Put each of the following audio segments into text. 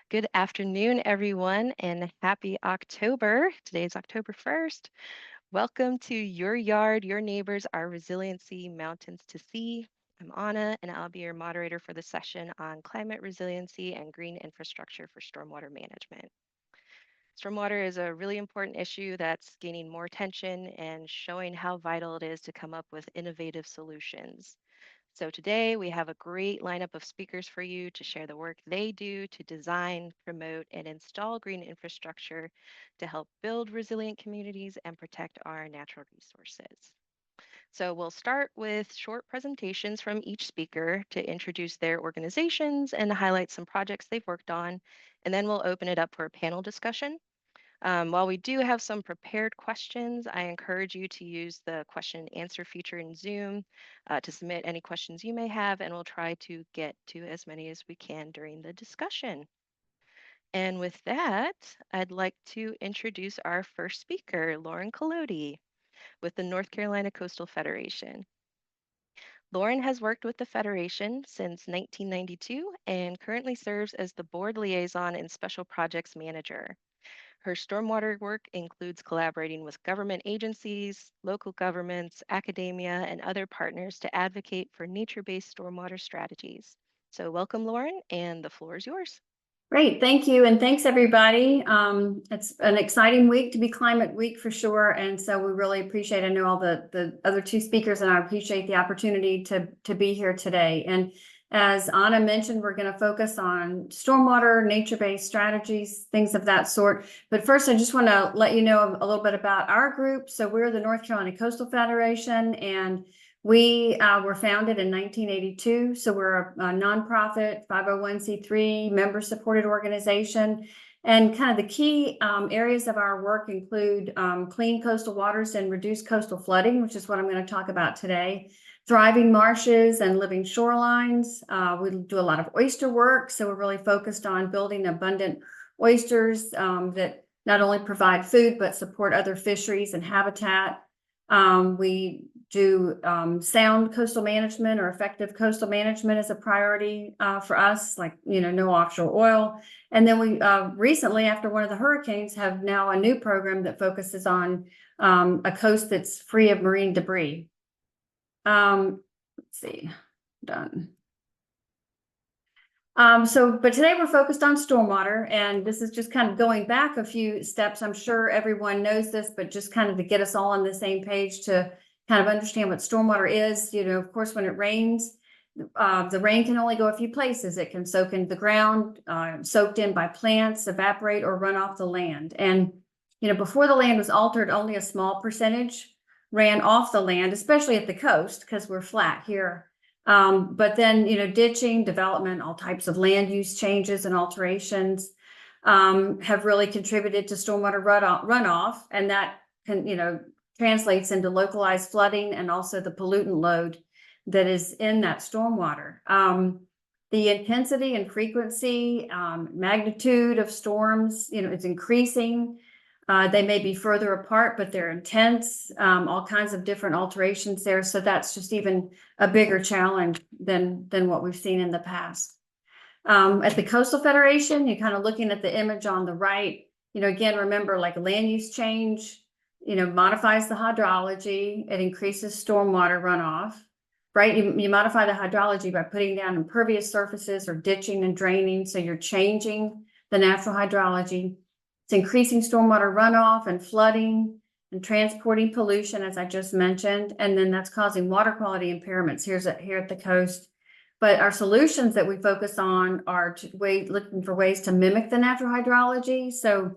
Good afternoon, everyone, and happy October. Today is October 1st. Welcome to Your Yard, Your Neighbors, Our Resiliency Mountains to Sea. I'm Anna, and I'll be your moderator for the session on climate resiliency and green infrastructure for stormwater management. Stormwater is a really important issue that's gaining more attention and showing how vital it is to come up with innovative solutions. So today we have a great lineup of speakers for you to share the work they do to design, promote, and install green infrastructure to help build resilient communities and protect our natural resources. So we'll start with short presentations from each speaker to introduce their organizations and highlight some projects they've worked on, and then we'll open it up for a panel discussion. While we do have some prepared questions, I encourage you to use the question and answer feature in Zoom to submit any questions you may have, and we'll try to get to as many as we can during the discussion. And with that, I'd like to introduce our first speaker, Lauren Kolodij with the North Carolina Coastal Federation. Lauren has worked with the Federation since 1992 and currently serves as the board liaison and special projects manager. Her stormwater work includes collaborating with government agencies, local governments, academia, and other partners to advocate for nature-based stormwater strategies. So welcome, Lauren, and the floor is yours. Great, thank you, and thanks everybody. It's an exciting week to be Climate Week for sure, and so we really appreciate. I know all the other two speakers, and I appreciate the opportunity to be here today. And as Anna mentioned, we're going to focus on stormwater, nature-based strategies, things of that sort. But first, I just want to let you know a little bit about our group. So we're the North Carolina Coastal Federation, and we were founded in 1982, so we're a nonprofit 501c3 member-supported organization. And kind of the key areas of our work include clean coastal waters and reduced coastal flooding, which is what I'm going to talk about today. Thriving marshes and living shorelines. We do a lot of oyster work, so we're really focused on building abundant oysters that not only provide food, but support other fisheries and habitat. We do sound coastal management or effective coastal management as a priority for us, like, no offshore oil. And then we recently, after one of the hurricanes, have now a new program that focuses on a coast that's free of marine debris. Let's see, done. But today we're focused on stormwater, and this is just kind of going back a few steps. I'm sure everyone knows this, but just kind of to get us all on the same page to kind of understand what stormwater is. Of course, when it rains, the rain can only go a few places. It can soak into the ground, soaked in by plants, evaporate, or run off the land. And, before the land was altered, only a small percentage ran off the land, especially at the coast, because we're flat here. But then, ditching, development, all types of land use changes and alterations have really contributed to stormwater runoff, and that can, translates into localized flooding and also the pollutant load that is in that stormwater. The intensity and frequency, magnitude of storms, it's increasing. They may be further apart, but they're intense, all kinds of different alterations there. So that's just even a bigger challenge than what we've seen in the past. At the Coastal Federation, you're kind of looking at the image on the right. Again, remember, like land use change, modifies the hydrology. It increases stormwater runoff, right? You modify the hydrology by putting down impervious surfaces or ditching and draining. So you're changing the natural hydrology. It's increasing stormwater runoff and flooding and transporting pollution, as I just mentioned, and then that's causing water quality impairments here at the coast. But our solutions that we focus on are looking for ways to mimic the natural hydrology. So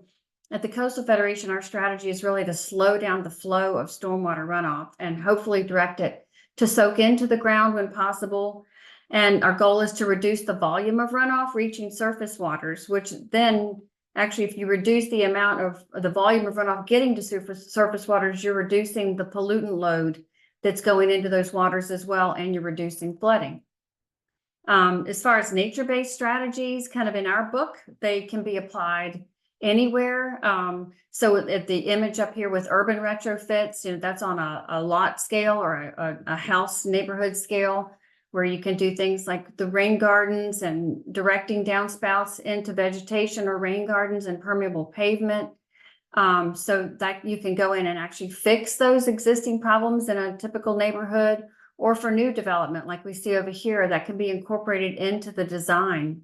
at the Coastal Federation, our strategy is really to slow down the flow of stormwater runoff and hopefully direct it to soak into the ground when possible. And our goal is to reduce the volume of runoff reaching surface waters, which then actually, if you reduce the amount of the volume of runoff getting to surface waters, you're reducing the pollutant load that's going into those waters as well, and you're reducing flooding. As far as nature-based strategies, kind of in our book, they can be applied anywhere. So at the image up here with urban retrofits, that's on a lot scale or a house neighborhood scale. where you can do things like the rain gardens and directing downspouts into vegetation or rain gardens and permeable pavement. So that you can go in and actually fix those existing problems in a typical neighborhood, or for new development like we see over here that can be incorporated into the design.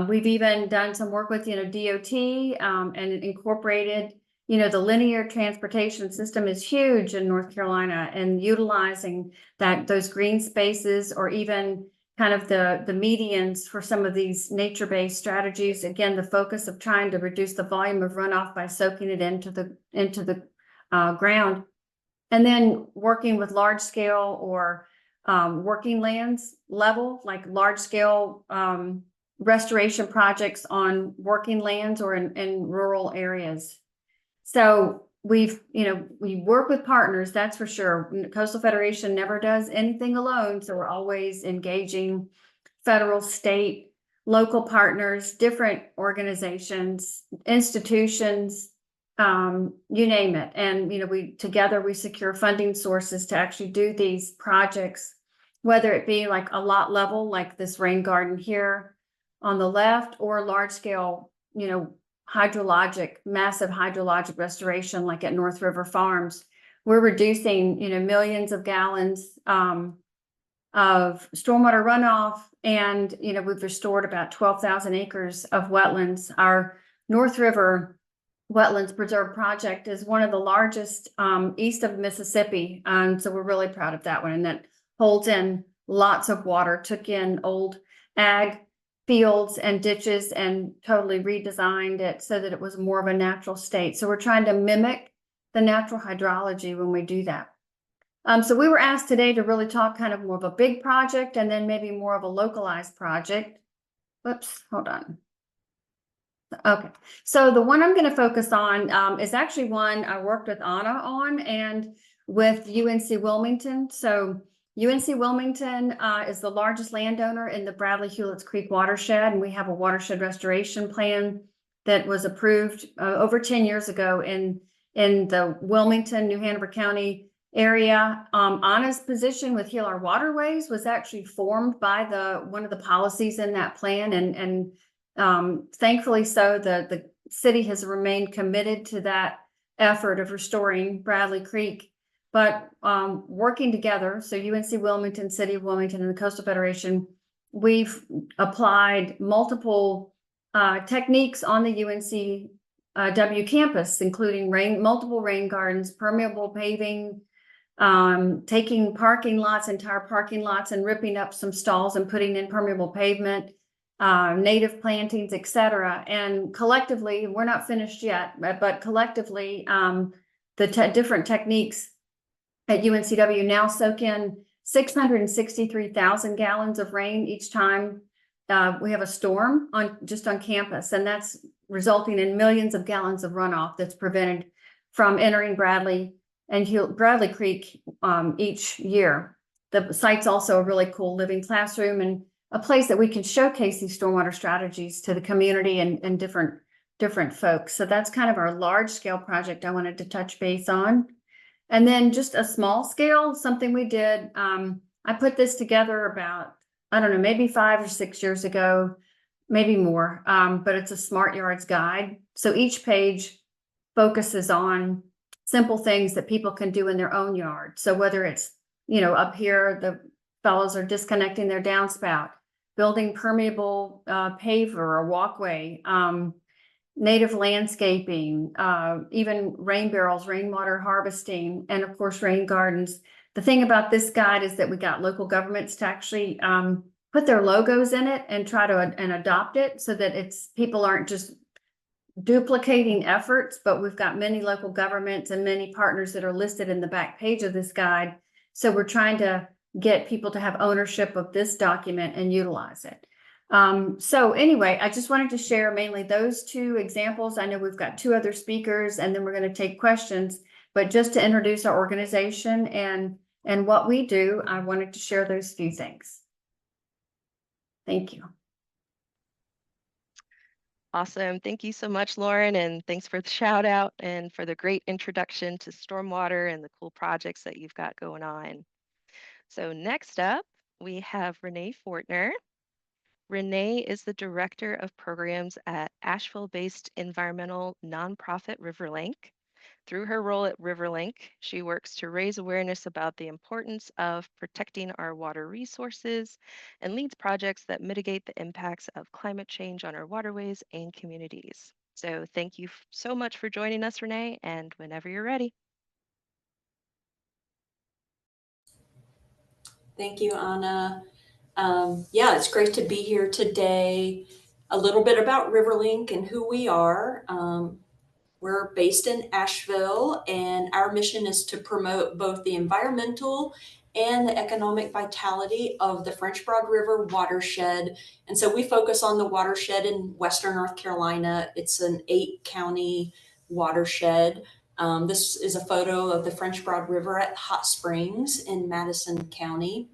We've even done some work with, DOT, and incorporated, the linear transportation system is huge in North Carolina, and utilizing those green spaces, or even kind of the medians for some of these nature-based strategies. Again, the focus of trying to reduce the volume of runoff by soaking it into the ground, and then working with large scale or working lands level, like large scale restoration projects on working lands or in rural areas. So we work with partners, that's for sure. Coastal Federation never does anything alone, so we're always engaging federal, state, local partners, different organizations, institutions, you name it. And together we secure funding sources to actually do these projects, whether it be like a lot level, like this rain garden here on the left, or large scale, massive hydrologic restoration, like at North River Farms. We're reducing, millions of gallons of stormwater runoff, and we've restored about 12,000 acres of wetlands. Our North River Wetlands Preserve Project is one of the largest east of Mississippi, so we're really proud of that one, and that holds in lots of water, took in old ag fields and ditches and totally redesigned it so that it was more of a natural state. So we're trying to mimic the natural hydrology when we do that. So we were asked today to really talk kind of more of a big project, and then maybe more of a localized project. Whoops, hold on. Okay, so the one I'm going to focus on is actually one I worked with Anna on, and with UNC Wilmington. So UNC Wilmington is the largest landowner in the Bradley-Hewletts Creek watershed, and we have a watershed restoration plan that was approved over 10 years ago in the Wilmington, New Hanover County area. Anna's position with Heal Our Waterways was actually formed by one of the policies in that plan, and thankfully so, the city has remained committed to that effort of restoring Bradley Creek. But working together, so UNC Wilmington, City of Wilmington, and the Coastal Federation, we've applied multiple techniques on the UNCW campus, including multiple rain gardens, permeable paving, taking parking lots, entire parking lots, and ripping up some stalls and putting in permeable pavement, native plantings, etc. And collectively, we're not finished yet, but collectively, the different techniques at UNCW now soak in 663,000 gallons of rain each time we have a storm on campus, and that's resulting in millions of gallons of runoff that's prevented from entering Bradley Creek each year. The site's also a really cool living classroom and a place that we can showcase these stormwater strategies to the community and different folks. So that's kind of our large scale project I wanted to touch base on. And then just a small scale, something we did, I put this together about, I don't know, maybe 5 or 6 years ago, maybe more, but it's a Smart Yards guide. So each page focuses on simple things that people can do in their own yard. So whether it's, up here, the fellows are disconnecting their downspout, building permeable paver or walkway, native landscaping, even rain barrels, rainwater harvesting, and of course, rain gardens. The thing about this guide is that we got local governments to actually put their logos in it and try to adopt it, so that people aren't just duplicating efforts, but we've got many local governments and many partners that are listed in the back page of this guide. So we're trying to get people to have ownership of this document and utilize it. So anyway, I just wanted to share mainly those 2 examples. I know we've got 2 other speakers, and then we're going to take questions, but just to introduce our organization and what we do, I wanted to share those few things. Thank you. Awesome. Thank you so much, Lauren, and thanks for the shout out and for the great introduction to stormwater and the cool projects that you've got going on. So next up, we have Renee Fortner. Renee is the Director of Programs at Asheville-based environmental nonprofit Riverlink. Through her role at Riverlink, she works to raise awareness about the importance of protecting our water resources and leads projects that mitigate the impacts of climate change on our waterways and communities. So, thank you so much for joining us, Renee, and whenever you're ready. Thank you, Anna. Yeah, it's great to be here today. A little bit about Riverlink and who we are. We're based in Asheville, and our mission is to promote both the environmental and the economic vitality of the French Broad River watershed. And so we focus on the watershed in Western North Carolina. It's an 8-county watershed. This is a photo of the French Broad River at Hot Springs in Madison County.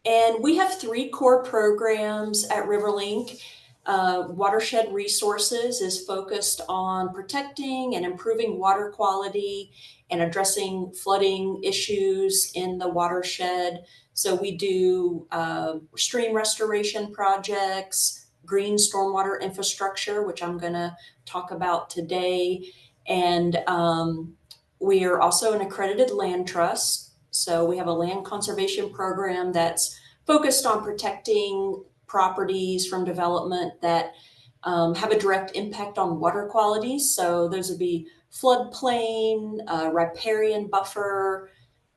And we have 3 core programs at Riverlink. Watershed Resources is focused on protecting and improving water quality and addressing flooding issues in the watershed. So we do stream restoration projects, green stormwater infrastructure, which I'm going to talk about today. And we are also an accredited land trust. So we have a land conservation program that's focused on protecting properties from development that have a direct impact on water quality. So those would be floodplain, riparian buffer,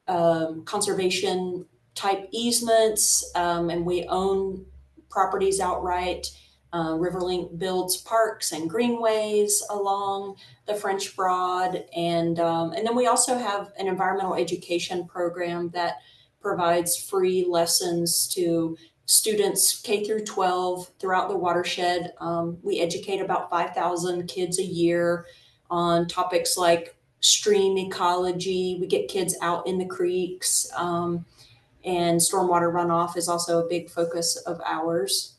conservation type easements, and we own properties outright. Riverlink builds parks and greenways along the French Broad, and then we also have an environmental education program that provides free lessons to students K through 12 throughout the watershed. We educate about 5,000 kids a year on topics like stream ecology. We get kids out in the creeks, and stormwater runoff is also a big focus of ours.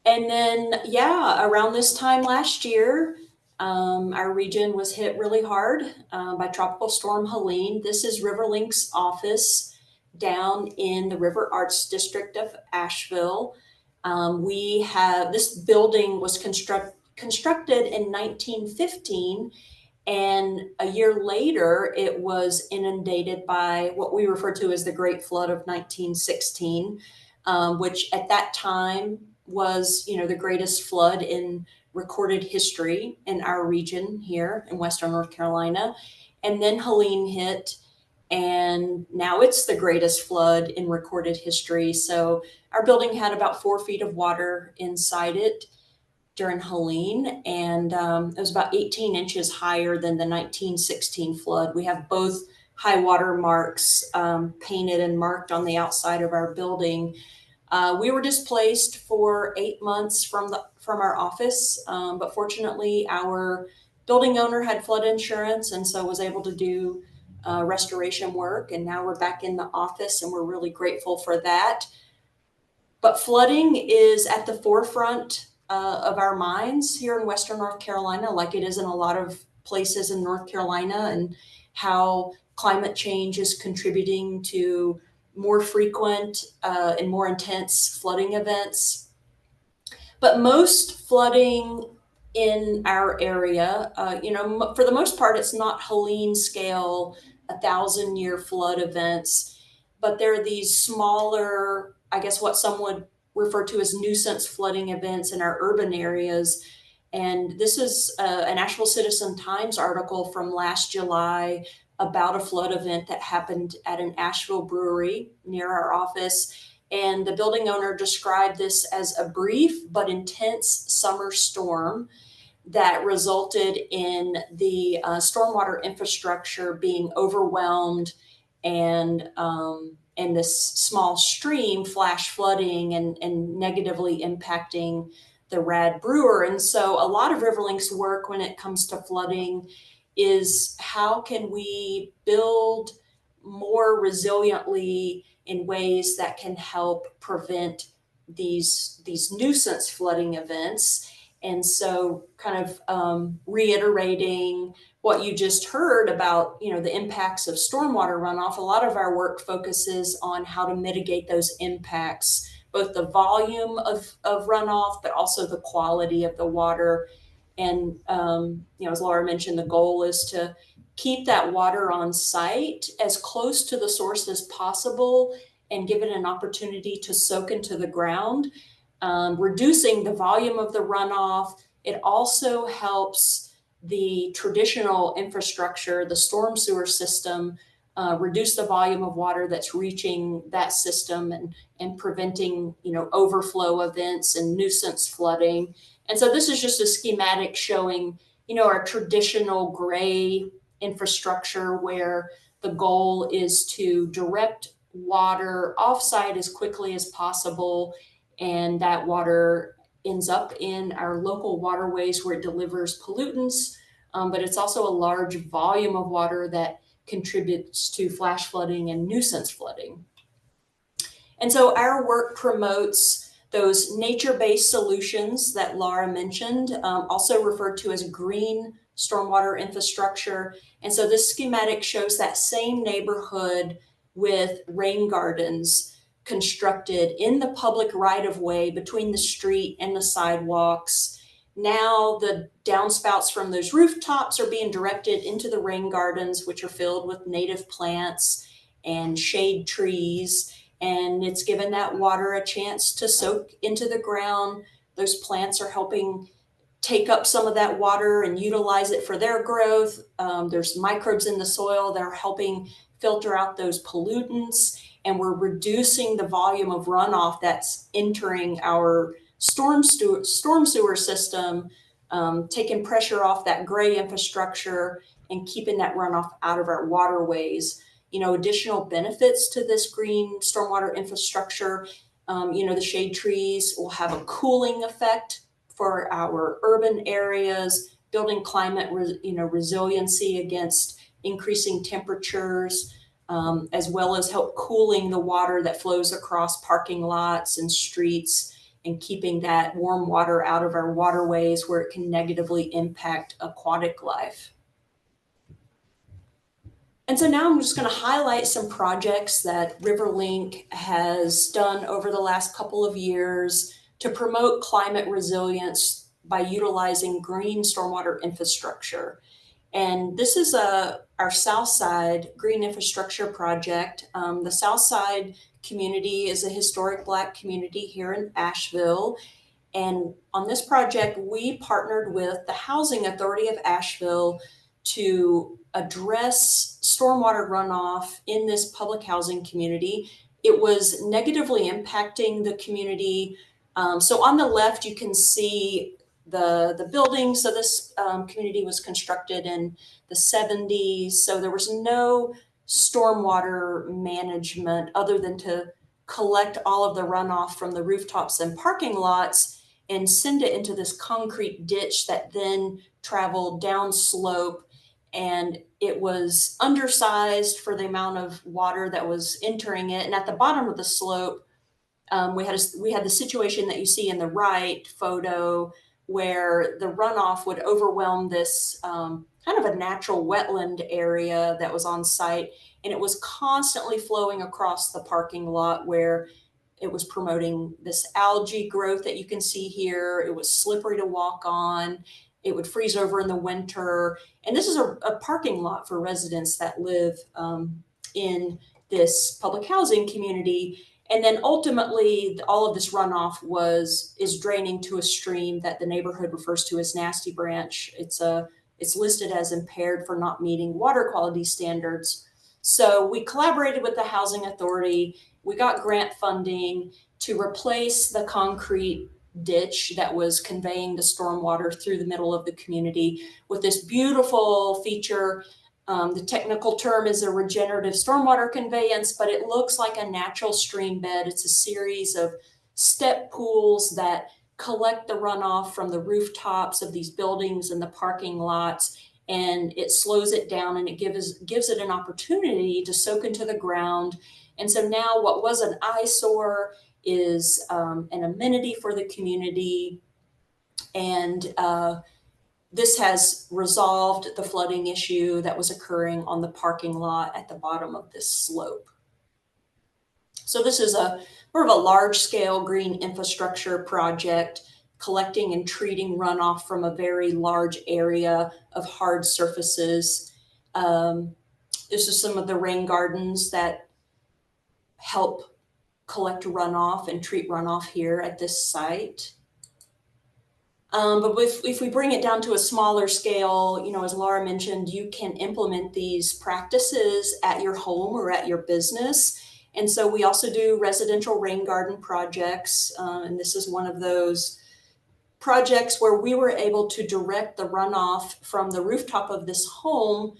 And then, yeah, around this time last year, our region was hit really hard by Tropical Storm Helene. This is Riverlink's office down in the River Arts District of Asheville. We have this building was constructed in 1915, and a year later it was inundated by what we refer to as the Great Flood of 1916, which at that time was, the greatest flood in recorded history in our region here in Western North Carolina. And then Helene hit, and now it's the greatest flood in recorded history. So our building had about 4 feet of water inside it during Helene, and it was about 18 inches higher than the 1916 flood. We have both high water marks painted and marked on the outside of our building. We were displaced for 8 months from our office, but fortunately our building owner had flood insurance and so was able to do restoration work. And now we're back in the office, and we're really grateful for that. But flooding is at the forefront of our minds here in Western North Carolina, like it is in a lot of places in North Carolina, and how climate change is contributing to more frequent and more intense flooding events. But most flooding in our area, for the most part, it's not Helene scale, 1,000-year flood events, but there are these smaller, I guess what some would refer to as nuisance flooding events in our urban areas. And this is an Asheville Citizen-Times article from last July about a flood event that happened at an Asheville brewery near our office. And the building owner described this as a brief but intense summer storm that resulted in the stormwater infrastructure being overwhelmed, and this small stream flash flooding and negatively impacting the Rad Brewer. And so a lot of Riverlink's work when it comes to flooding is how can we build more resiliently in ways that can help prevent these nuisance flooding events. And so kind of reiterating what you just heard about, the impacts of stormwater runoff, a lot of our work focuses on how to mitigate those impacts, both the volume of runoff, but also the quality of the water. And, as Laura mentioned, the goal is to keep that water on site as close to the source as possible and give it an opportunity to soak into the ground, reducing the volume of the runoff. It also helps the traditional infrastructure, the storm sewer system, reduce the volume of water that's reaching that system and preventing, overflow events and nuisance flooding. And so this is just a schematic showing, our traditional gray infrastructure where the goal is to direct water offsite as quickly as possible, and that water ends up in our local waterways where it delivers pollutants, but it's also a large volume of water that contributes to flash flooding and nuisance flooding. And so our work promotes those nature-based solutions that Laura mentioned, also referred to as green stormwater infrastructure. And so this schematic shows that same neighborhood with rain gardens constructed in the public right-of-way between the street and the sidewalks. Now the downspouts from those rooftops are being directed into the rain gardens, which are filled with native plants and shade trees. And it's given that water a chance to soak into the ground. Those plants are helping take up some of that water and utilize it for their growth. There's microbes in the soil that are helping filter out those pollutants, and we're reducing the volume of runoff that's entering our storm sewer system, taking pressure off that gray infrastructure and keeping that runoff out of our waterways. Additional benefits to this green stormwater infrastructure, the shade trees will have a cooling effect for our urban areas, building climate, resiliency against increasing temperatures, as well as help cooling the water that flows across parking lots and streets and keeping that warm water out of our waterways where it can negatively impact aquatic life. And so now I'm just going to highlight some projects that RiverLink has done over the last couple of years to promote climate resilience by utilizing green stormwater infrastructure. And this is our Southside Green Infrastructure Project. The Southside community is a historic Black community here in Asheville. And on this project, we partnered with the Housing Authority of Asheville to address stormwater runoff in this public housing community. It was negatively impacting the community. So on the left, you can see the building. So this community was constructed in the 70s. So there was no stormwater management other than to collect all of the runoff from the rooftops and parking lots and send it into this concrete ditch that then traveled down slope. And it was undersized for the amount of water that was entering it. And at the bottom of the slope, we had the situation that you see in the right photo where the runoff would overwhelm this kind of a natural wetland area that was on site. And it was constantly flowing across the parking lot where it was promoting this algae growth that you can see here. It was slippery to walk on. It would freeze over in the winter. And this is a parking lot for residents that live in this public housing community. And then ultimately, all of this runoff is draining to a stream that the neighborhood refers to as Nasty Branch. It's listed as impaired for not meeting water quality standards. So we collaborated with the Housing Authority. We got grant funding to replace the concrete ditch that was conveying the stormwater through the middle of the community with this beautiful feature. The technical term is a regenerative stormwater conveyance, but it looks like a natural stream bed. It's a series of step pools that collect the runoff from the rooftops of these buildings and the parking lots, and it slows it down and it gives it an opportunity to soak into the ground. And so now what was an eyesore is an amenity for the community. And this has resolved the flooding issue that was occurring on the parking lot at the bottom of this slope. So this is a more of a large-scale green infrastructure project, collecting and treating runoff from a very large area of hard surfaces. This is some of the rain gardens that help collect runoff and treat runoff here at this site. But if we bring it down to a smaller scale, you know, as Laura mentioned, you can implement these practices at your home or at your business. And so we also do residential rain garden projects. And this is one of those projects where we were able to direct the runoff from the rooftop of this home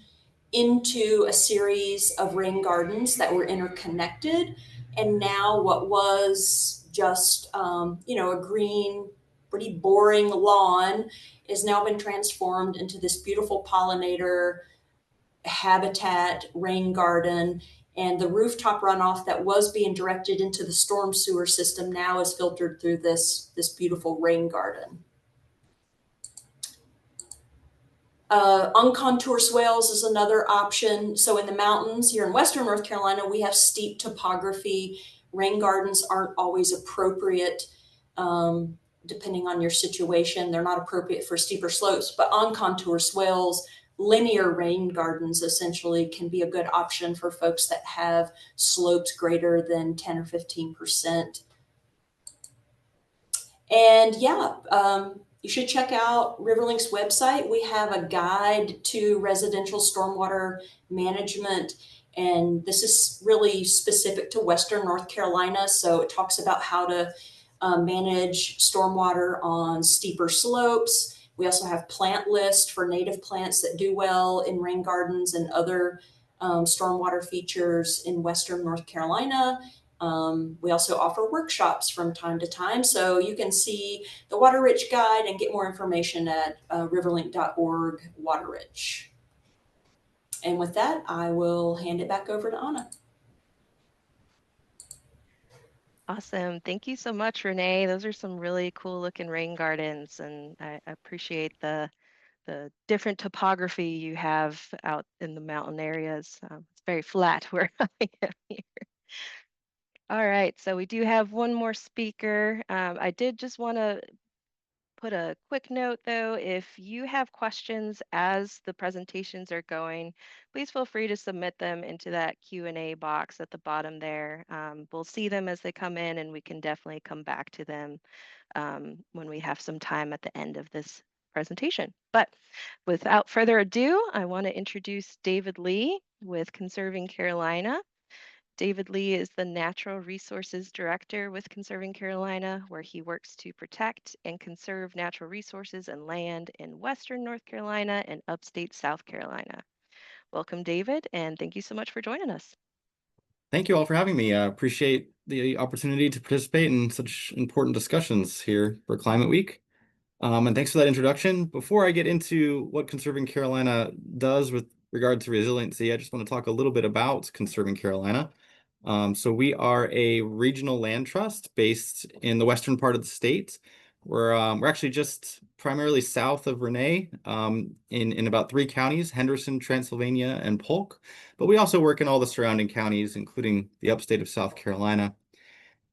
into a series of rain gardens that were interconnected. And now what was just, you know, a green, pretty boring lawn has now been transformed into this beautiful pollinator habitat rain garden. And the rooftop runoff that was being directed into the storm sewer system now is filtered through this beautiful rain garden. Uncontour swales is another option. So in the mountains here in Western North Carolina, we have steep topography. Rain gardens aren't always appropriate, depending on your situation. They're not appropriate for steeper slopes, but uncontour swales, linear rain gardens essentially can be a good option for folks that have slopes greater than 10 or 15%. And yeah, you should check out Riverlink's website. We have a guide to residential stormwater management, and this is really specific to Western North Carolina. So it talks about how to manage stormwater on steeper slopes. We also have plant lists for native plants that do well in rain gardens and other stormwater features in Western North Carolina. We also offer workshops from time to time, so you can see the WaterRich guide and get more information at riverlink.org WaterRich. And with that, I will hand it back over to Anna. Awesome. Thank you so much, Renee. Those are some really cool looking rain gardens, and I appreciate the different topography you have out in the mountain areas. It's very flat where I am here. All right, so we do have one more speaker. I did just want to put a quick note though, if you have questions as the presentations are going, please feel free to submit them into that Q&A box at the bottom there. We'll see them as they come in, and we can definitely come back to them when we have some time at the end of this presentation. But without further ado, I want to introduce David Lee with Conserving Carolina. David Lee is the Natural Resources Director with Conserving Carolina, where he works to protect and conserve natural resources and land in Western North Carolina and upstate South Carolina. Welcome, David, and thank you so much for joining us. Thank you all for having me. I appreciate the opportunity to participate in such important discussions here for Climate Week. And thanks for that introduction. Before I get into what Conserving Carolina does with regard to resiliency, I just want to talk a little bit about Conserving Carolina. So we are a regional land trust based in the western part of the state. We're actually just primarily south of Renee, in about 3 counties: Henderson, Transylvania, and Polk. But we also work in all the surrounding counties, including the upstate of South Carolina.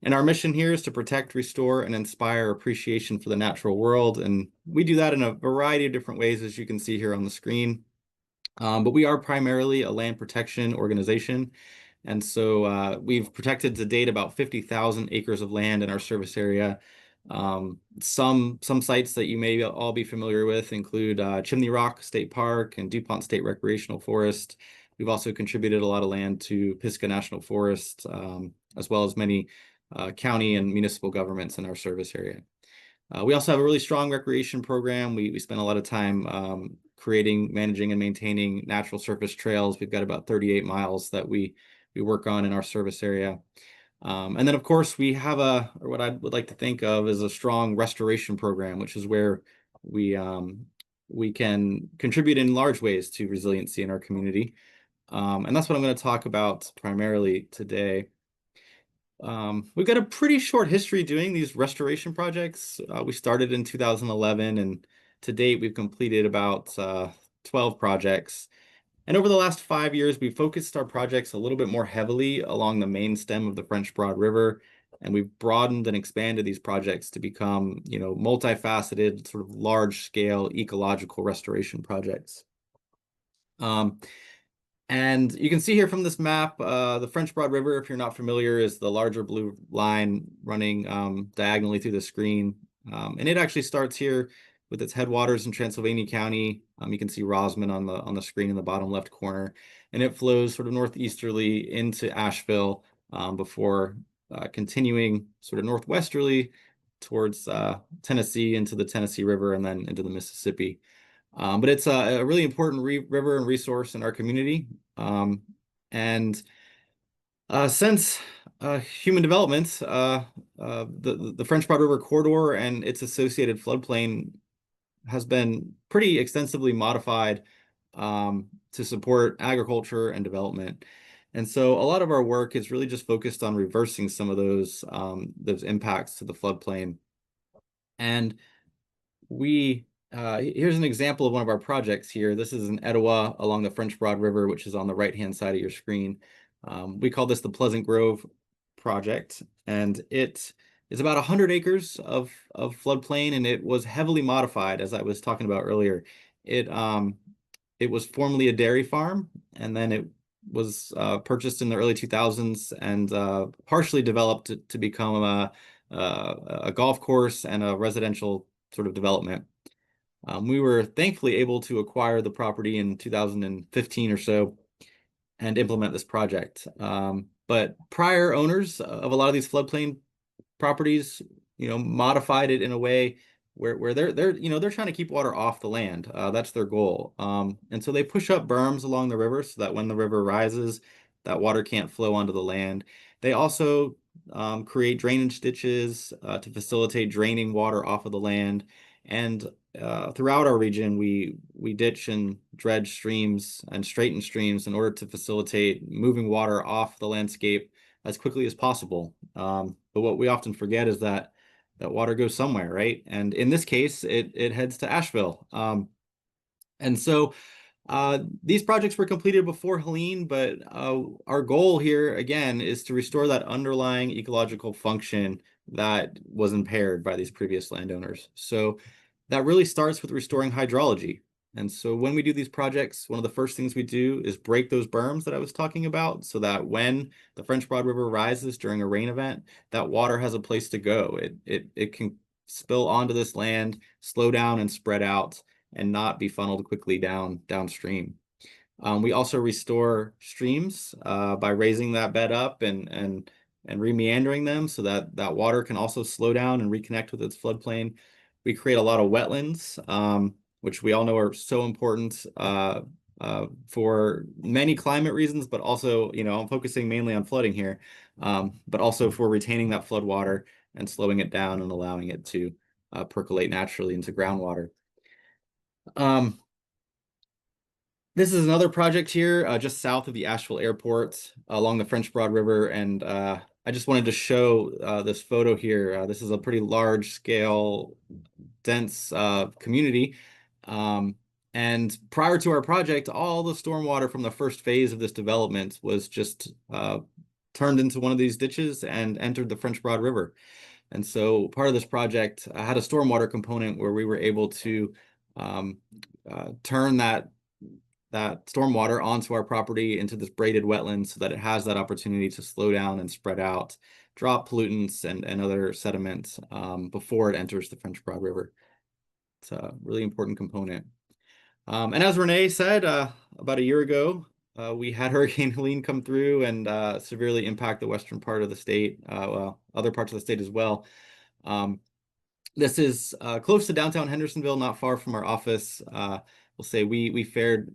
And our mission here is to protect, restore, and inspire appreciation for the natural world. And we do that in a variety of different ways, as you can see here on the screen. But we are primarily a land protection organization. And so we've protected to date about 50,000 acres of land in our service area. Some sites that you may all be familiar with include Chimney Rock State Park and DuPont State Recreational Forest. We've also contributed a lot of land to Pisgah National Forest, as well as many county and municipal governments in our service area. We also have a really strong recreation program. We spend a lot of time creating, managing, and maintaining natural surface trails. We've got about 38 miles that we work on in our service area. And then, of course, we have or what I would like to think of as a strong restoration program, which is where we can contribute in large ways to resiliency in our community. And that's what I'm going to talk about primarily today. We've got a pretty short history doing these restoration projects. We started in 2011, and to date, we've completed about 12 projects. And over the last 5 years, we've focused our projects a little bit more heavily along the main stem of the French Broad River. And we've broadened and expanded these projects to become, multifaceted, sort of large-scale ecological restoration projects. And you can see here from this map, the French Broad River, if you're not familiar, is the larger blue line running diagonally through the screen. And it actually starts here with its headwaters in Transylvania County. You can see Rosman on the screen in the bottom left corner. And it flows sort of northeasterly into Asheville before continuing sort of northwesterly towards Tennessee, into the Tennessee River, and then into the Mississippi. But it's a really important river and resource in our community. And since human development, the French Broad River corridor and its associated floodplain has been pretty extensively modified to support agriculture and development. And so a lot of our work is really just focused on reversing some of those impacts to the floodplain. And here's an example of one of our projects here. This is an Etowah along the French Broad River, which is on the right-hand side of your screen. We call this the Pleasant Grove project, and it is about 100 acres of floodplain, and it was heavily modified, as I was talking about earlier. It was formerly a dairy farm, and then it was purchased in the early 2000s and partially developed to become a golf course and a residential sort of development. We were thankfully able to acquire the property in 2015 or so and implement this project. But prior owners of a lot of these floodplain properties, modified it in a way where they're trying to keep water off the land. That's their goal. And so they push up berms along the river so that when the river rises, that water can't flow onto the land. They also create drainage ditches to facilitate draining water off of the land. And throughout our region, we ditch and dredge streams and straighten streams in order to facilitate moving water off the landscape as quickly as possible. But what we often forget is that water goes somewhere, right? And in this case, it heads to Asheville. And so these projects were completed before Helene, but our goal here, again, is to restore that underlying ecological function that was impaired by these previous landowners. So that really starts with restoring hydrology. And so when we do these projects, one of the first things we do is break those berms that I was talking about so that when the French Broad River rises during a rain event, that water has a place to go. It can spill onto this land, slow down and spread out, and not be funneled quickly downstream. We also restore streams by raising that bed up and remeandering them so that that water can also slow down and reconnect with its floodplain. We create a lot of wetlands, which we all know are so important for many climate reasons, but also, I'm focusing mainly on flooding here, but also for retaining that flood water and slowing it down and allowing it to percolate naturally into groundwater. This is another project here just south of the Asheville Airport along the French Broad River, and I just wanted to show this photo here. This is a pretty large scale, dense community. And prior to our project, all the stormwater from the first phase of this development was just turned into one of these ditches and entered the French Broad River. And so part of this project had a stormwater component where we were able to turn that stormwater onto our property into this braided wetland so that it has that opportunity to slow down and spread out, drop pollutants and other sediments before it enters the French Broad River. It's a really important component. And as Renee said, about a year ago, we had Hurricane Helene come through and severely impact the western part of the state, well, other parts of the state as well. This is close to downtown Hendersonville, not far from our office. We'll say we fared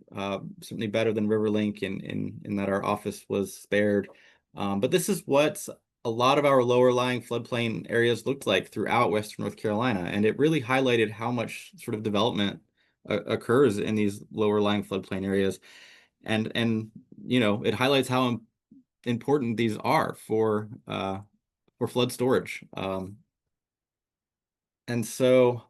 certainly better than Riverlink in that our office was spared. But this is what a lot of our lower lying floodplain areas looked like throughout Western North Carolina. And it really highlighted how much sort of development occurs in these lower lying floodplain areas. And it highlights how important these are for flood storage. And so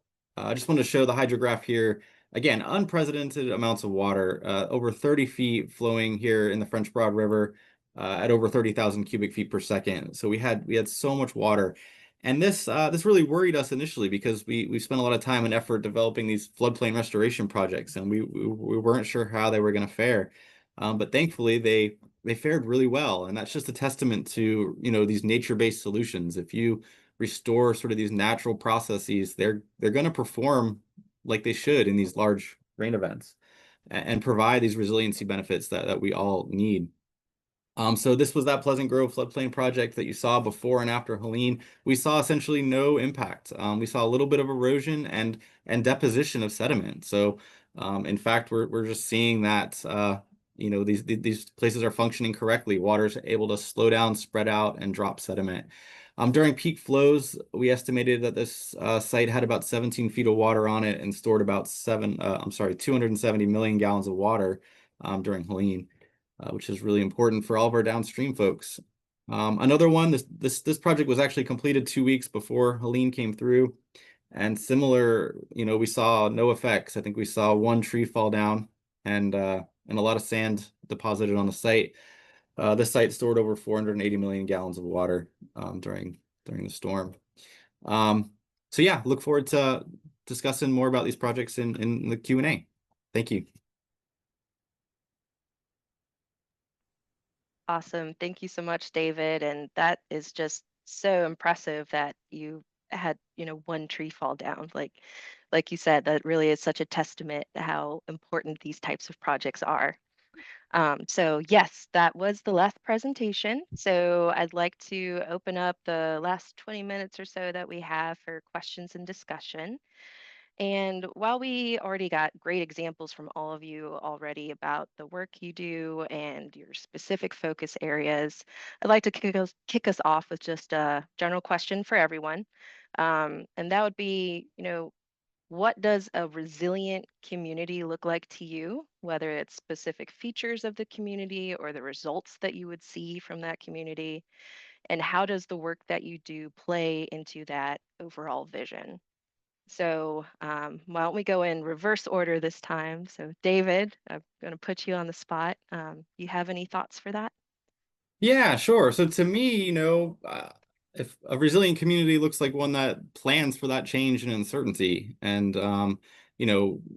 I just wanted to show the hydrograph here. Again, unprecedented amounts of water, over 30 feet flowing here in the French Broad River at over 30,000 cubic feet per second. So we had so much water. And this really worried us initially because we spent a lot of time and effort developing these floodplain restoration projects, and we weren't sure how they were going to fare. But thankfully, they fared really well, and that's just a testament to, these nature-based solutions. If you restore sort of these natural processes, they're going to perform like they should in these large rain events and provide these resiliency benefits that we all need. So this was that Pleasant Grove floodplain project that you saw before and after Helene. We saw essentially no impact. We saw a little bit of erosion and deposition of sediment. So in fact, we're just seeing that these places are functioning correctly. Water's able to slow down, spread out, and drop sediment. During peak flows, we estimated that this site had about 17 feet of water on it and stored about 270 million gallons of water during Helene. Which is really important for all of our downstream folks. Another one, this project was actually completed 2 weeks before Helene came through, and similar, we saw no effects. I think we saw one tree fall down and a lot of sand deposited on the site. This site stored over 480 million gallons of water during the storm. So yeah, look forward to discussing more about these projects in the Q&A. Thank you. Awesome. Thank you so much, David. And that is just so impressive that you had, one tree fall down. Like you said, that really is such a testament to how important these types of projects are. So yes, that was the last presentation. So I'd like to open up the last 20 minutes or so that we have for questions and discussion. And while we already got great examples from all of you already about the work you do and your specific focus areas, I'd like to kick us off with just a general question for everyone. And that would be, what does a resilient community look like to you, whether it's specific features of the community or the results that you would see from that community? And how does the work that you do play into that overall vision? So why don't we go in reverse order this time? So David, I'm going to put you on the spot. You have any thoughts for that? Yeah, sure. So to me, if a resilient community looks like one that plans for that change and uncertainty and,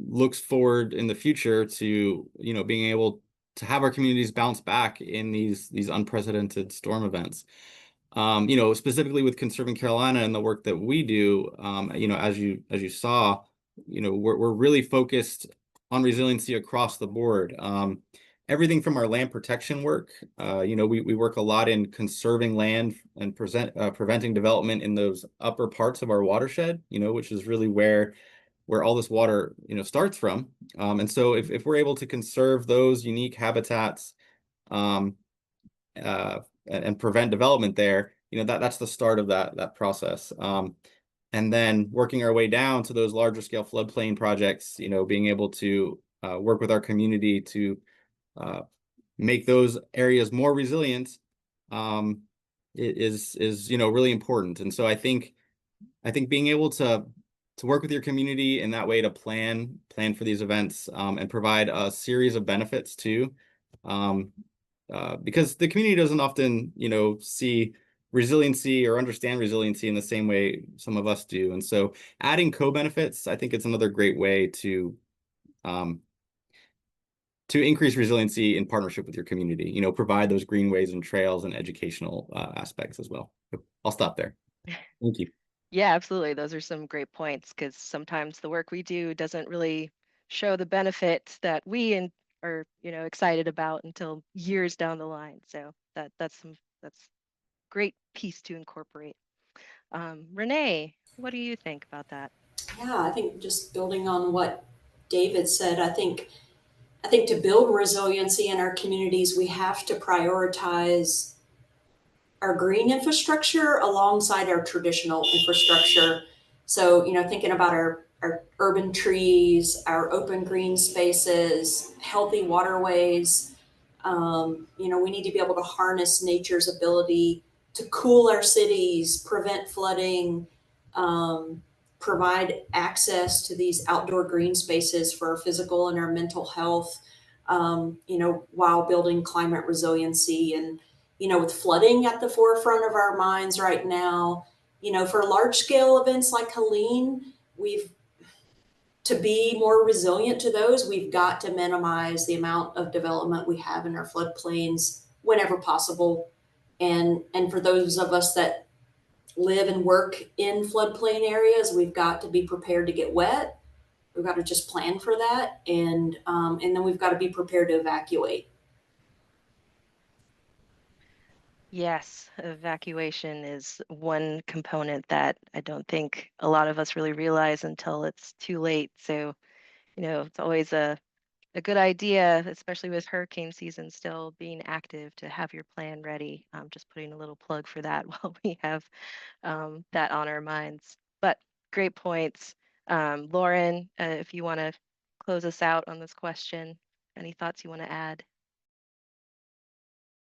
looks forward in the future to, being able to have our communities bounce back in these unprecedented storm events. Specifically with Conserving Carolina and the work that we do, as you saw, we're really focused on resiliency across the board. Everything from our land protection work, we work a lot in conserving land and preventing development in those upper parts of our watershed, which is really where all this water, starts from. And so if we're able to conserve those unique habitats, and prevent development there, that's the start of that process. And then working our way down to those larger scale floodplain projects, being able to work with our community to make those areas more resilient is really important. And so I think being able to work with your community in that way to plan for these events and provide a series of benefits too. Because the community doesn't often, see resiliency or understand resiliency in the same way some of us do. And so adding co-benefits, I think it's another great way to increase resiliency in partnership with your community, provide those greenways and trails and educational aspects as well. I'll stop there. Thank you. Yeah, absolutely. Those are some great points because sometimes the work we do doesn't really show the benefit that are, excited about until years down the line. So that's great piece to incorporate. Renee, what do you think about that? Yeah, I think just building on what David said, I think to build resiliency in our communities, we have to prioritize our green infrastructure alongside our traditional infrastructure. So, thinking about our urban trees, our open green spaces, healthy waterways, we need to be able to harness nature's ability to cool our cities, prevent flooding, provide access to these outdoor green spaces for our physical and our mental health, while building climate resiliency. And, with flooding at the forefront of our minds right now, for large scale events like Helene, to be more resilient to those, we've got to minimize the amount of development we have in our floodplains whenever possible. And for those of us that live and work in floodplain areas, we've got to be prepared to get wet. We've got to just plan for that, and then we've got to be prepared to evacuate. Yes, evacuation is one component that I don't think a lot of us really realize until it's too late. So, it's always a good idea, especially with hurricane season still being active, to have your plan ready. Just putting a little plug for that while we have that on our minds. But great points. Lauren, if you want to close us out on this question, any thoughts you want to add?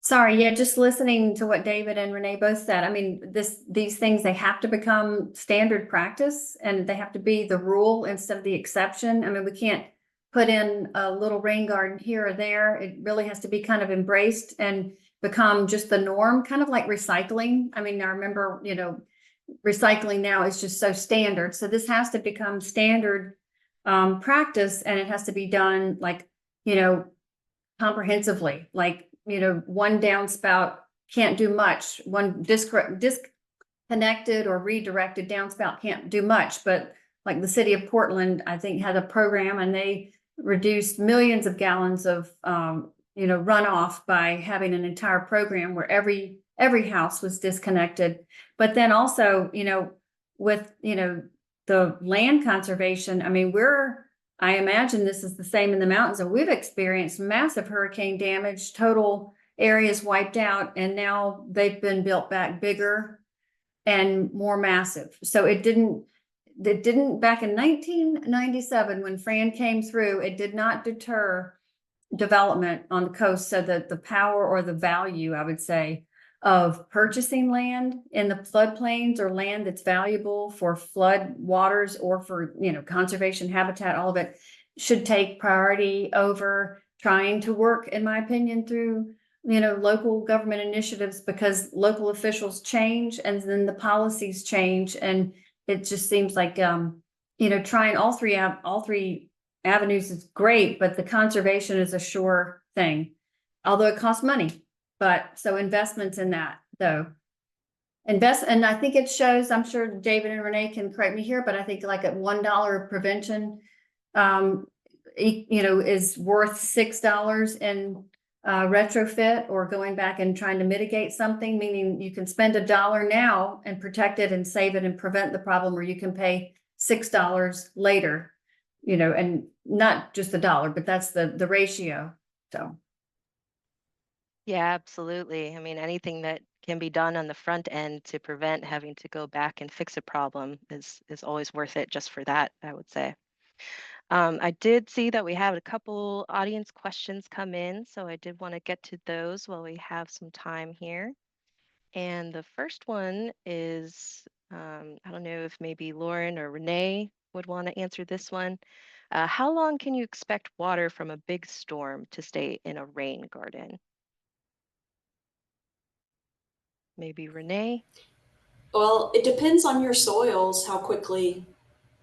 Sorry, yeah, just listening to what David and Renee both said. I mean, these things, they have to become standard practice, and they have to be the rule instead of the exception. I mean, we can't put in a little rain garden here or there. It really has to be kind of embraced and become just the norm, kind of like recycling. I mean, I remember, recycling now is just so standard. So this has to become standard practice, and it has to be done like, comprehensively. Like, one downspout can't do much. One disconnected or redirected downspout can't do much. But like the city of Portland, I think, had a program, and they reduced millions of gallons of runoff by having an entire program where every house was disconnected. But then also, with the land conservation, I mean, I imagine this is the same in the mountains, and we've experienced massive hurricane damage, total areas wiped out, and now they've been built back bigger and more massive. So it didn't back in 1997 when Fran came through, it did not deter development on the coast. So that the power or the value, I would say, of purchasing land in the floodplains, or land that's valuable for flood waters or for, conservation habitat, all of it should take priority over trying to work, in my opinion, through, local government initiatives, because local officials change and then the policies change. And it just seems like, trying all three avenues is great, but the conservation is a sure thing, although it costs money. But so investments in that, though. And I think it shows, I'm sure David and Renee can correct me here, but I think like at $1 prevention, is worth $6 in retrofit or going back and trying to mitigate something, meaning you can spend $1 now and protect it and save it and prevent the problem, or you can pay $6 later, and not just the dollar, but that's the ratio. So. Yeah, absolutely. I mean, anything that can be done on the front end to prevent having to go back and fix a problem is always worth it, just for that, I would say. I did see that we had a couple audience questions come in, so I did want to get to those while we have some time here. And the first one is, I don't know if maybe Lauren or Renee would want to answer this one. How long can you expect water from a big storm to stay in a rain garden? Maybe Renee? Well, it depends on your soils, how quickly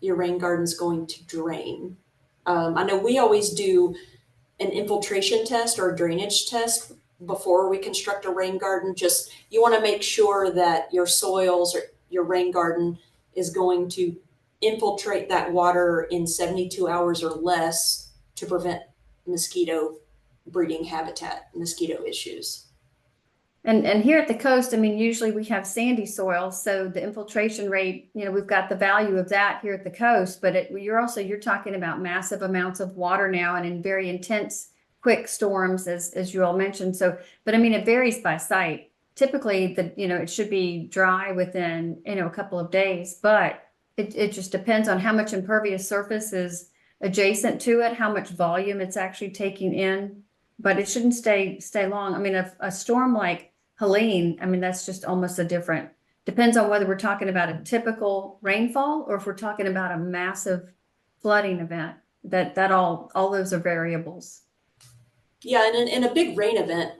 your rain garden's going to drain. I know we always do an infiltration test or a drainage test before we construct a rain garden. Just, you want to make sure that your soils or your rain garden is going to infiltrate that water in 72 hours or less to prevent mosquito breeding habitat, mosquito issues. And here at the coast, I mean, usually we have sandy soil, so the infiltration rate, we've got the value of that here at the coast, but you're talking about massive amounts of water now, and in very intense, quick storms, as you all mentioned. So, but I mean, it varies by site. Typically, it should be dry within, a couple of days, but it just depends on how much impervious surface is adjacent to it, how much volume it's actually taking in, but it shouldn't stay long. I mean, a storm like Helene, I mean, that's just almost a different depends on whether we're talking about a typical rainfall or if we're talking about a massive flooding event. That all those are variables. Yeah, and in a big rain event,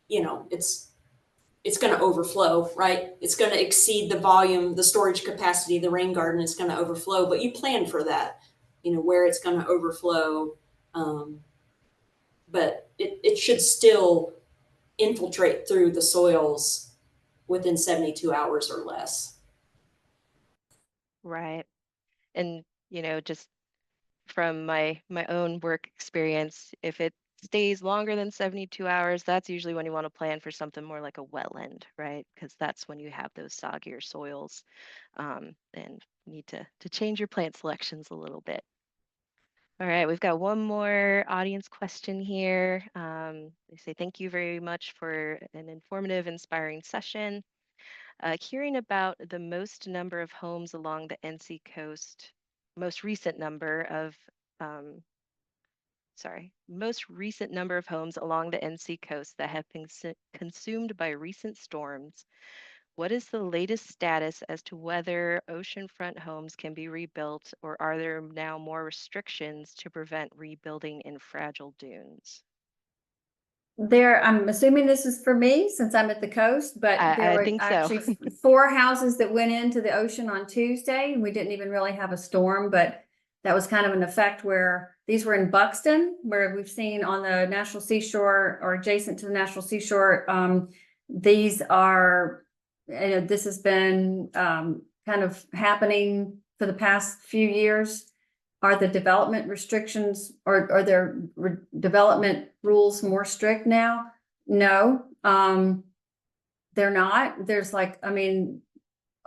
it's going to overflow, right? It's going to exceed the volume, the storage capacity. The rain garden is going to overflow, but you plan for that, where it's going to overflow. But it should still infiltrate through the soils within 72 hours or less. Right. And, just from my own work experience, if it stays longer than 72 hours, that's usually when you want to plan for something more like a wetland, right? Because that's when you have those soggier soils, and need to change your plant selections a little bit. All right, we've got one more audience question here. They say, thank you very much for an informative, inspiring session. Hearing about the most number of homes along the NC coast, most recent number of, most recent number of homes along the NC coast that have been consumed by recent storms. What is the latest status as to whether oceanfront homes can be rebuilt, or are there now more restrictions to prevent rebuilding in fragile dunes? I'm assuming this is for me since I'm at the coast, but there I were think so. actually 4 houses that went into the ocean on Tuesday, and we didn't even really have a storm, but that was kind of an effect where these were in Buxton, where we've seen on the National Seashore or adjacent to the National Seashore. These are, this has been kind of happening for the past few years. Are the development restrictions or are their development rules more strict now? No, they're not. There's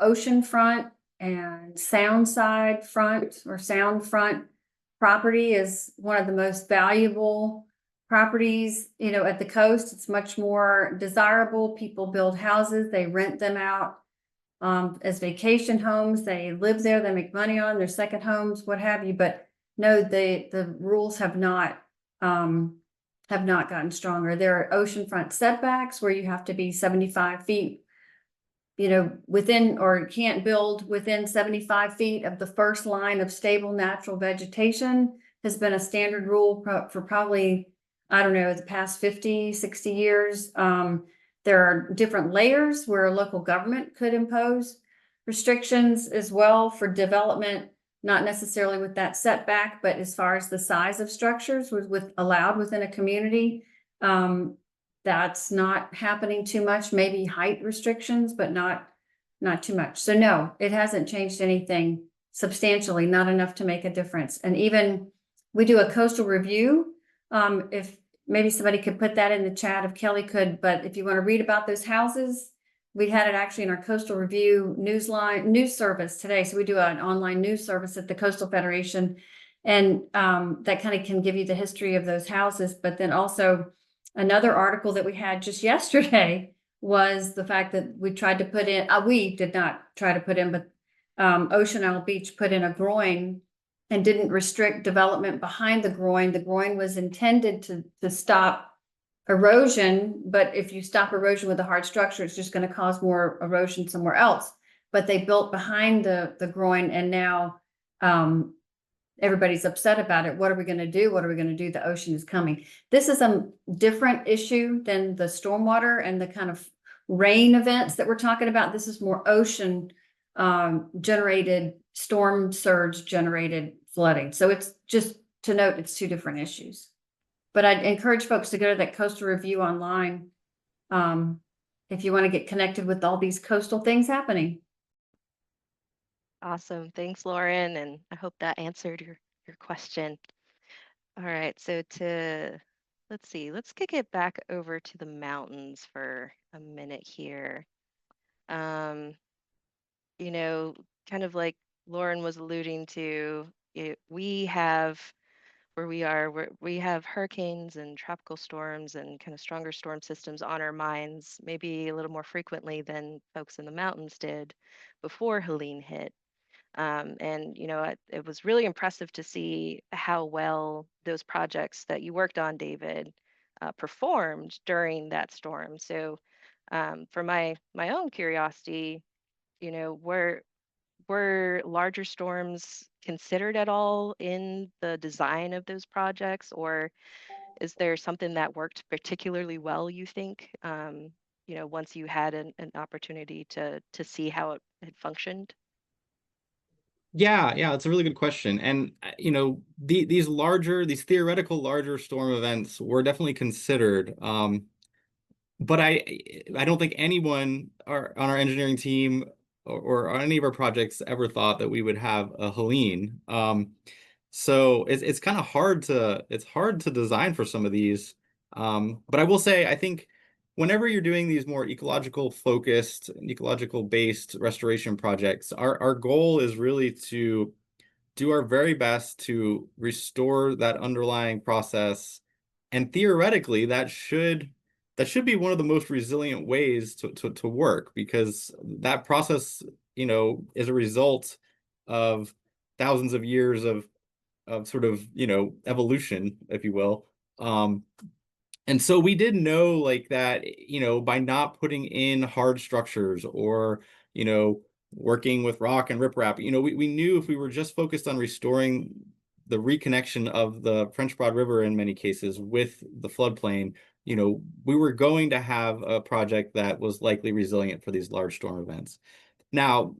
oceanfront and sound front property is one of the most valuable properties, at the coast. It's much more desirable. People build houses, they rent them out as vacation homes. They live there, they make money on their second homes, what have you. But no, the rules have not gotten stronger. There are oceanfront setbacks where you have to be 75 feet, within, or can't build within 75 feet of the first line of stable natural vegetation has been a standard rule for probably, I don't know, the past 50, 60 years. There are different layers where a local government could impose restrictions as well for development, not necessarily with that setback, but as far as the size of structures with allowed within a community. That's not happening too much, maybe height restrictions, but not too much. So no, it hasn't changed anything substantially, not enough to make a difference. And even we do a coastal review. If maybe somebody could put that in the chat if Kelly could, but if you want to read about those houses, we had it actually in our coastal review news service today. So we do an online news service at the Coastal Federation, and that kind of can give you the history of those houses. But then also another article that we had just yesterday was the fact that we tried to put in, we did not try to put in, but Ocean Isle Beach put in a groin and didn't restrict development behind the groin. The groin was intended to stop erosion, but if you stop erosion with a hard structure, it's just going to cause more erosion somewhere else. But they built behind the groin, and now everybody's upset about it. What are we going to do? What are we going to do? The ocean is coming. This is a different issue than the stormwater and the kind of rain events that we're talking about. This is more ocean generated, storm surge generated flooding. So it's just to note, it's 2 different issues. But I'd encourage folks to go to that coastal review online if you want to get connected with all these coastal things happening. Awesome. Thanks, Lauren. And I hope that answered your question. All right. So let's see, let's kick it back over to the mountains for a minute here. Kind of like Lauren was alluding to, we have where we are, where we have hurricanes and tropical storms and kind of stronger storm systems on our minds, maybe a little more frequently than folks in the mountains did before Helene hit. And it was really impressive to see how well those projects that you worked on, David, performed during that storm. So for my own curiosity, you know, were larger storms considered at all in the design of those projects, or is there something that worked particularly well, you think, you know, once you had an opportunity to see how it had functioned? Yeah, it's a really good question. And you know, these theoretical larger storm events were definitely considered. But I don't think anyone on our engineering team or on any of our projects ever thought that we would have a Helene. So it's kind of hard to design for some of these. But I will say I think whenever you're doing these more ecological focused, ecological based restoration projects, our goal is really to do our very best to restore that underlying process. And theoretically, that should be one of the most resilient ways to work, because that process, you know, is a result of thousands of years of sort of, you know, evolution, if you will. Um, and so we did know like that, you know, by not putting in hard structures or, you know, working with rock and riprap, you know, we knew if we were just focused on restoring the reconnection of the French Broad River in many cases with the floodplain, you know, we were going to have a project that was likely resilient for these large storm events. Now,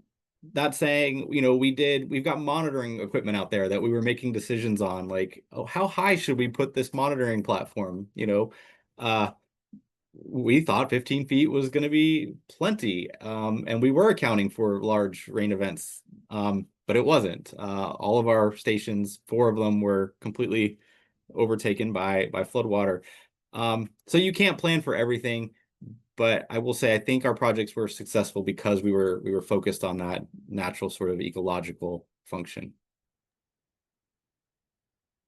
that saying, you know, we've got monitoring equipment out there that we were making decisions on, like, oh, how high should we put this monitoring platform? You know, uh, we thought 15 feet was going to be plenty. And we were accounting for large rain events, but it wasn't. All of our stations, four of them were completely overtaken by floodwater. So you can't plan for everything. But I will say I think our projects were successful because we were focused on that natural sort of ecological function.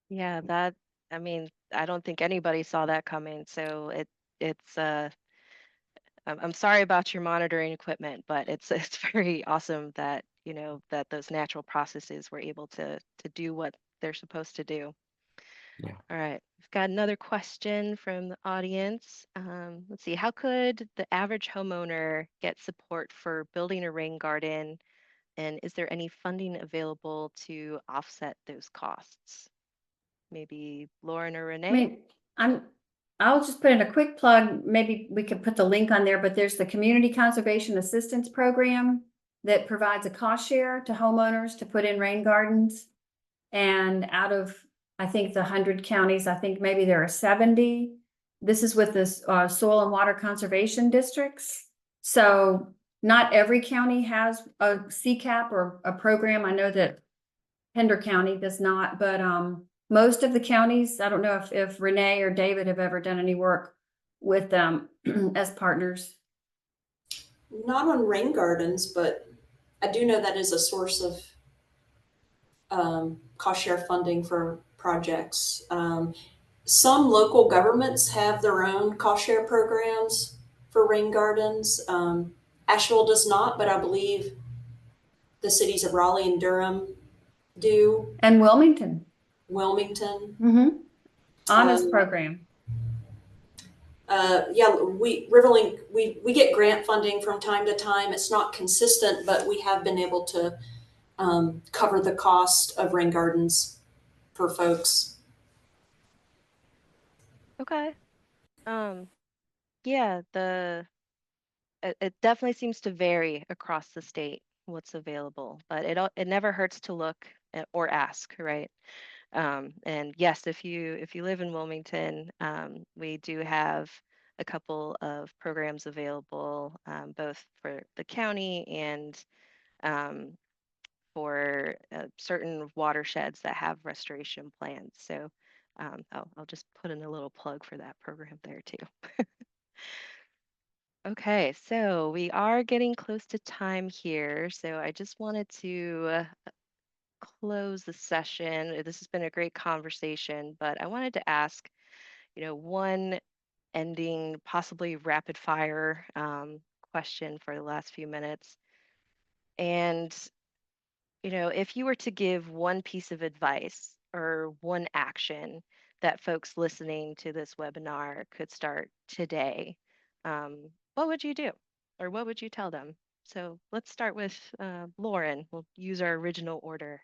Yeah, that, I mean, I don't think anybody saw that coming. So it's I'm sorry about your monitoring equipment, but it's it's very awesome that, you know, that those natural processes were able to do what they're supposed to do. Yeah. All right, we've got another question from the audience. Let's see, how could the average homeowner get support for building a rain garden, and is there any funding available to offset those costs? Maybe Lauren or I Renee? mean, I'll just put in a quick plug. Maybe we could put the link on there, but there's the Community Conservation Assistance Program that provides a cost share to homeowners to put in rain gardens. And out of, I think, the 100 counties, I think maybe there are 70. This is with the soil and water conservation districts. So not every county has a CCAP or a program. I know that Pender County does not, but most of the counties, I don't know if Renee or David have ever done any work with them as partners. Not on rain gardens, but I do know that is a source of cost share funding for projects. Some local governments have their own cost share programs for rain gardens. Asheville does not, but I believe the cities of Raleigh and Durham do. And Wilmington. Wilmington. Honest program. Yeah, Riverlink, we get grant funding from time to time. It's not consistent, but we have been able to cover the cost of rain gardens for folks. Okay. Um, yeah, it definitely seems to vary across the state what's available, but it never hurts to look or ask, right? And yes, if you live in Wilmington, we do have a couple of programs available, both for the county and um, for certain watersheds that have restoration plans. So I'll just put in a little plug for that program there too. Okay, so we are getting close to time here. So I just wanted to close the session. This has been a great conversation, but I wanted to ask, you know, one ending, possibly rapid fire question for the last few minutes. And, you know, if you were to give one piece of advice or one action that folks listening to this webinar could start today, what would you do? Or what would you tell them? So let's start with Lauren. We'll use our original order.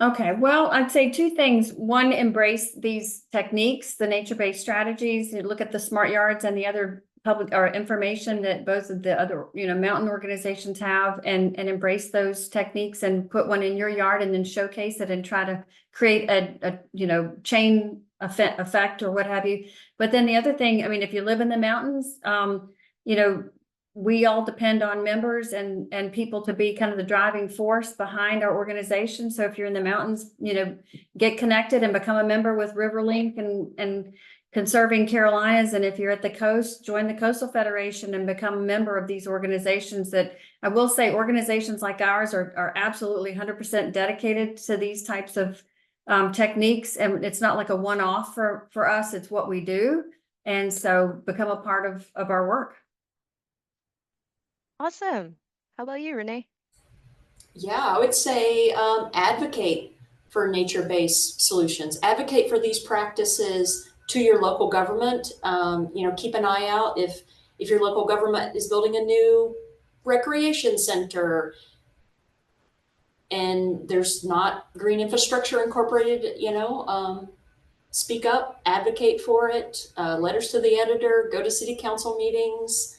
Okay, well, I'd say two things. One, embrace these techniques, the nature-based strategies. You look at the smart yards and the other public or information that both of the other, mountain organizations have, and embrace those techniques and put one in your yard and then showcase it and try to create a chain effect or what have you. But then the other thing, I mean, if you live in the mountains, we all depend on members and people to be kind of the driving force behind our organization. So if you're in the mountains, get connected and become a member with RiverLink and Conserving Carolinas. And if you're at the coast, join the Coastal Federation and become a member of these organizations. That I will say, organizations like ours are absolutely 100% dedicated to these types of techniques. And it's not like a one-off for us, it's what we do. And so become a part of our work. Awesome. How about you, Renee? Yeah, I would say advocate for nature-based solutions. Advocate for these practices to your local government. Keep an eye out if your local government is building a new recreation center and there's not green infrastructure incorporated, speak up, advocate for it, letters to the editor, go to city council meetings,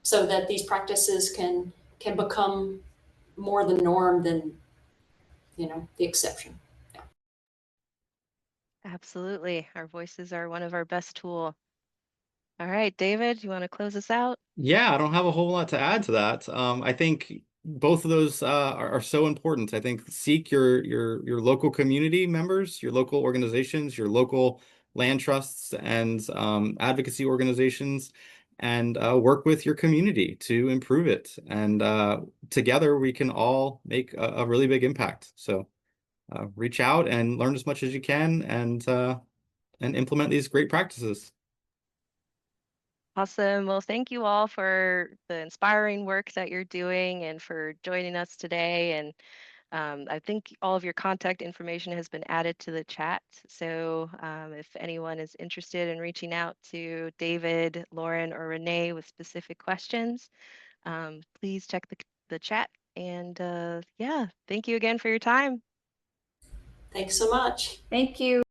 so that these practices can become more the norm than, the exception. Yeah. Absolutely. Our voices are one of our best tool. All right, David, you want to close us out? Yeah, I don't have a whole lot to add to that. I think both of those are so important. I think seek your local community members, your local organizations, your local land trusts and advocacy organizations, and work with your community to improve it. And together we can all make a really big impact. So reach out and learn as much as you can and implement these great practices. Awesome. Well, thank you all for the inspiring work that you're doing and for joining us today. And I think all of your contact information has been added to the chat. So if anyone is interested in reaching out to David, Lauren, or Renee with specific questions, please check the chat. And yeah, thank you again for your time. Thanks so much. Thank you.